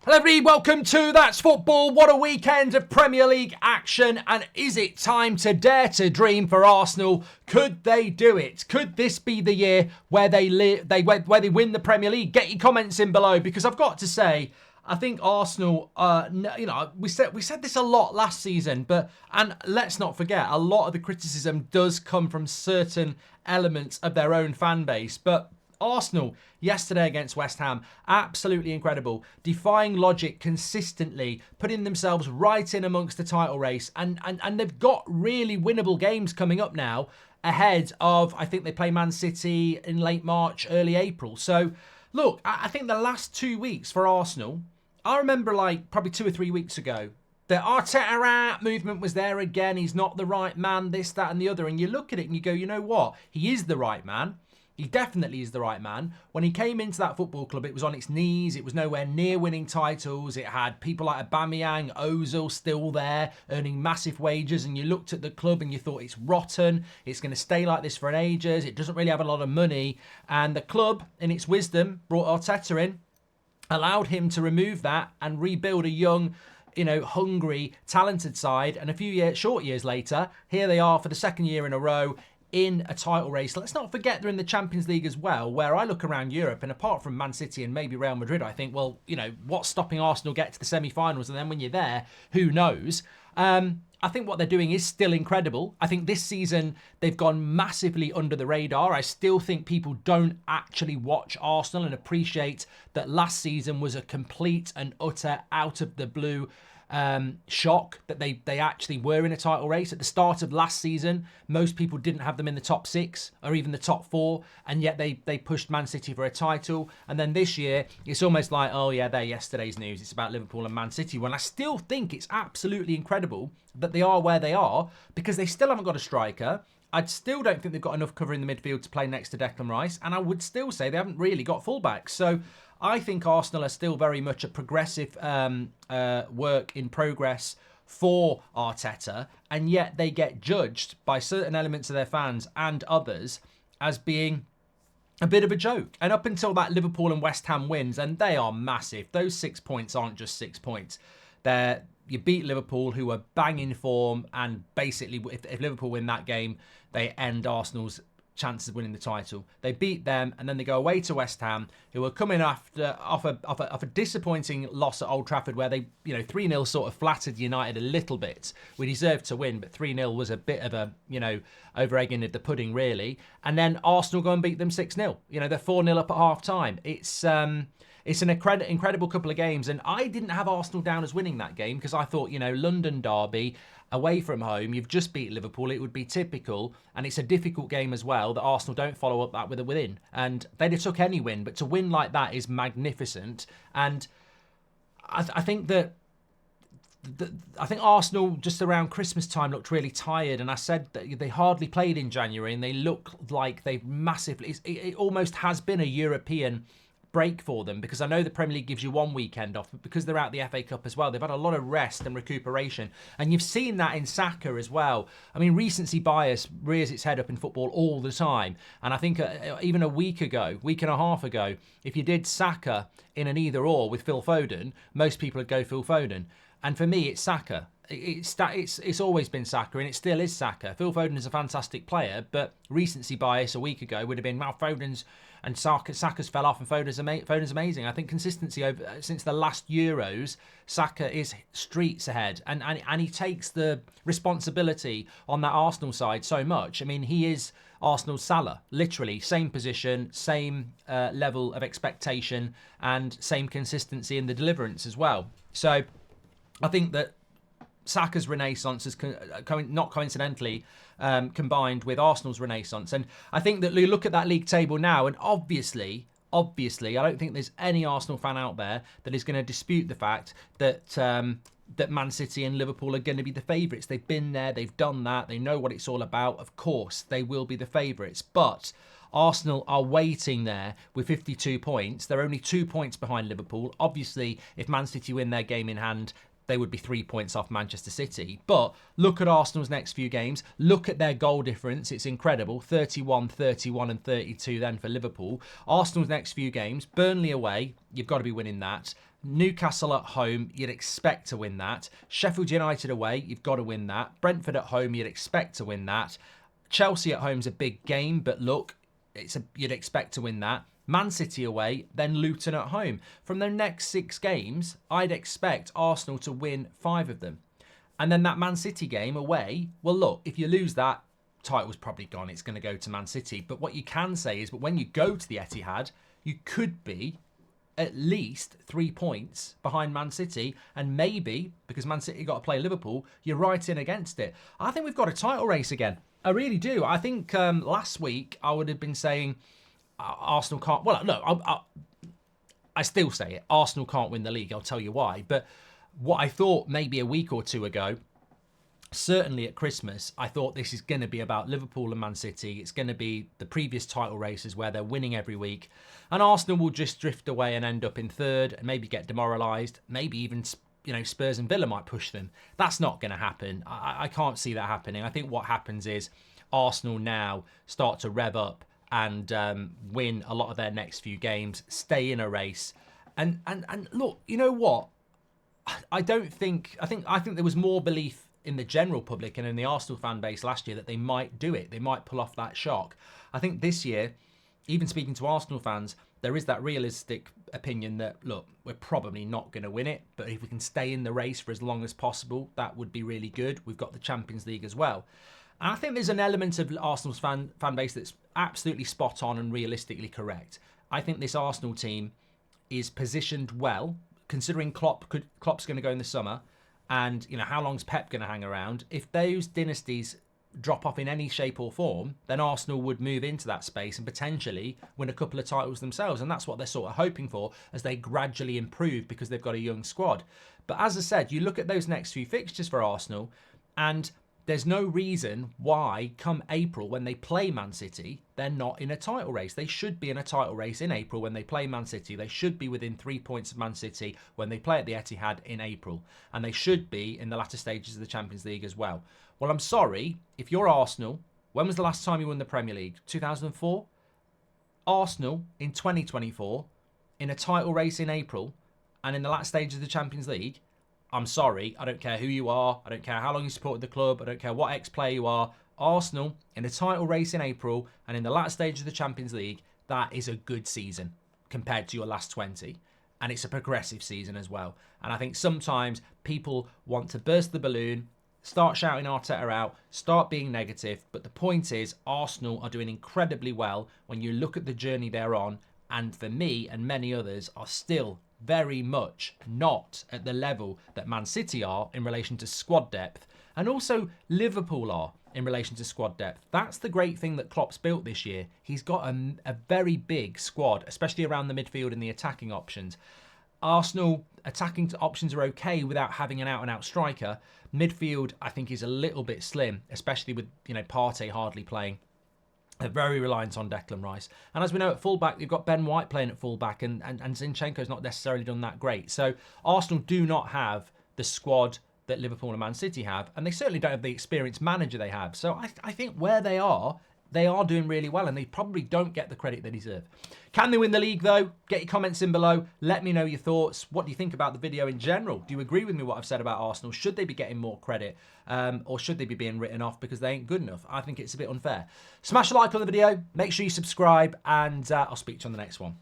Hello everybody, welcome to That's Football. What a weekend of Premier League action, and is it time to dare to dream for Arsenal? Could they do it? Could this be the year where they win the Premier League? Get your comments in below, because I've got to say, I think Arsenal, we said this a lot last season, and let's not forget, a lot of the criticism does come from certain elements of their own fan base, but Arsenal yesterday against West Ham, absolutely incredible, defying logic consistently, putting themselves right in amongst the title race, and they've got really winnable games coming up now ahead of, I think they play Man City in late March, early April. So look, I think the last 2 weeks for Arsenal, I remember like probably 2 or 3 weeks ago, the Arteta movement was there again. He's not the right man, this, that and the other. And you look at it and you go, you know what? He is the right man. He definitely is the right man. When he came into that football club, it was on its knees. It was nowhere near winning titles. It had people like Aubameyang, Ozil still there, earning massive wages. And you looked at the club and you thought, it's rotten. It's going to stay like this for an ages. It doesn't really have a lot of money. And the club, in its wisdom, brought Arteta in, allowed him to remove that and rebuild a young, hungry, talented side. And a few short years later, here they are for the second year in a row, in a title race. Let's not forget they're in the Champions League as well, where I look around Europe and apart from Man City and maybe Real Madrid, I think, well, what's stopping Arsenal get to the semi-finals? And then when you're there, who knows? I think what they're doing is still incredible. I think this season they've gone massively under the radar. I still think people don't actually watch Arsenal and appreciate that last season was a complete and utter out of the blue shock that they actually were in a title race. At the start of last season, most people didn't have them in the top 6 or even the top 4, and yet they pushed Man City for a title. And then this year, it's almost like, oh yeah, they're yesterday's news. It's about Liverpool and Man City. When I still think it's absolutely incredible that they are where they are, because they still haven't got a striker. I still don't think they've got enough cover in the midfield to play next to Declan Rice, and I would still say they haven't really got fullbacks. So I think Arsenal are still very much a progressive work in progress for Arteta, and yet they get judged by certain elements of their fans and others as being a bit of a joke. And up until that Liverpool and West Ham wins, and they are massive, those 6 points aren't just 6 points. You beat Liverpool, who are banging form, and basically if Liverpool win that game, they end Arsenal's chances of winning the title. They beat them, and then they go away to West Ham, who are coming off a disappointing loss at Old Trafford, where they 3-0 sort of flattered United a little bit. We deserved to win, but 3-0 was a bit of a over-egging of the pudding, really. And then Arsenal go and beat them 6-0. They're 4-0 up at half time. It's an incredible couple of games, and I didn't have Arsenal down as winning that game because I thought, London derby, away from home, you've just beat Liverpool, it would be typical, and it's a difficult game as well that Arsenal don't follow up that with a win. And they'd have took any win, but to win like that is magnificent. And I think that I think Arsenal just around Christmas time looked really tired, and I said that they hardly played in January, and they look like they've massively. It almost has been a European break for them, because I know the Premier League gives you one weekend off, but because they're out the FA Cup as well, they've had a lot of rest and recuperation, and you've seen that in Saka as well. I mean, recency bias rears its head up in football all the time, and I think even a week and a half ago, if you did Saka in an either or with Phil Foden, most people would go Phil Foden, and for me it's Saka. It's always been Saka, and it still is Saka. Phil Foden is a fantastic player, but recency bias a week ago would have been, well, Foden's and Saka's fell off, and Foden's amazing. I think consistency over since the last Euros, Saka is streets ahead, and he takes the responsibility on that Arsenal side so much. I mean, he is Arsenal's Salah, literally same position, same level of expectation, and same consistency in the deliverance as well. So I think that Saka's renaissance is not coincidentally combined with Arsenal's renaissance. And I think that you look at that league table now, and obviously, I don't think there's any Arsenal fan out there that is going to dispute the fact that that Man City and Liverpool are going to be the favourites. They've been there, they've done that, they know what it's all about. Of course, they will be the favourites. But Arsenal are waiting there with 52 points. They're only 2 points behind Liverpool. Obviously, if Man City win their game in hand, they would be 3 points off Manchester City. But look at Arsenal's next few games. Look at their goal difference. It's incredible. 31, 31 and 32 then for Liverpool. Arsenal's next few games. Burnley away. You've got to be winning that. Newcastle at home, you'd expect to win that. Sheffield United away, you've got to win that. Brentford at home, you'd expect to win that. Chelsea at home's a big game, but look, you'd expect to win that. Man City away, then Luton at home. From their next 6 games, I'd expect Arsenal to win 5 of them. And then that Man City game away, well, look, if you lose that, title's probably gone. It's going to go to Man City. But what you can say is, but when you go to the Etihad, you could be at least 3 points behind Man City, and maybe because Man City got to play Liverpool, you're right in against it. I think we've got a title race again. I really do. I think last week I would have been saying Arsenal can't. Well, no, I still say it. Arsenal can't win the league. I'll tell you why. But what I thought maybe a week or two ago, certainly at Christmas, I thought this is going to be about Liverpool and Man City. It's going to be the previous title races where they're winning every week. And Arsenal will just drift away and end up in third and maybe get demoralised. Maybe even, Spurs and Villa might push them. That's not going to happen. I can't see that happening. I think what happens is Arsenal now start to rev up and win a lot of their next few games, stay in a race. And look, you know what? I think there was more belief in the general public and in the Arsenal fan base last year that they might do it. They might pull off that shock. I think this year, even speaking to Arsenal fans, there is that realistic opinion that, look, we're probably not going to win it, but if we can stay in the race for as long as possible, that would be really good. We've got the Champions League as well. And I think there's an element of Arsenal's fan base that's absolutely spot on and realistically correct. I think this Arsenal team is positioned well, considering Klopp's going to go in the summer, and how long's Pep going to hang around? If those dynasties drop off in any shape or form, then Arsenal would move into that space and potentially win a couple of titles themselves. And that's what they're sort of hoping for as they gradually improve because they've got a young squad. But as I said, you look at those next few fixtures for Arsenal, and there's no reason why come April when they play Man City, they're not in a title race. They should be in a title race in April when they play Man City. They should be within 3 points of Man City when they play at the Etihad in April. And they should be in the latter stages of the Champions League as well. Well, I'm sorry, if you're Arsenal, when was the last time you won the Premier League? 2004? Arsenal in 2024, in a title race in April, and in the latter stages of the Champions League, I'm sorry, I don't care who you are, I don't care how long you supported the club, I don't care what ex-player you are, Arsenal in a title race in April and in the latter stage of the Champions League, that is a good season compared to your last 20. And it's a progressive season as well. And I think sometimes people want to burst the balloon, start shouting Arteta out, start being negative. But the point is, Arsenal are doing incredibly well when you look at the journey they're on. And for me and many others are still very much not at the level that Man City are in relation to squad depth, and also Liverpool are in relation to squad depth. That's the great thing that Klopp's built this year. He's got a very big squad, especially around the midfield and the attacking options. Arsenal attacking options are okay without having an out-and-out striker. Midfield, I think, is a little bit slim, especially with Partey hardly playing. They're very reliant on Declan Rice. And as we know, at fullback, you've got Ben White playing at fullback, and Zinchenko's not necessarily done that great. So Arsenal do not have the squad that Liverpool and Man City have, and they certainly don't have the experienced manager they have. So I think where they are doing really well, and they probably don't get the credit they deserve. Can they win the league, though? Get your comments in below. Let me know your thoughts. What do you think about the video in general? Do you agree with me what I've said about Arsenal? Should they be getting more credit, or should they be being written off because they ain't good enough? I think it's a bit unfair. Smash a like on the video. Make sure you subscribe, and I'll speak to you on the next one.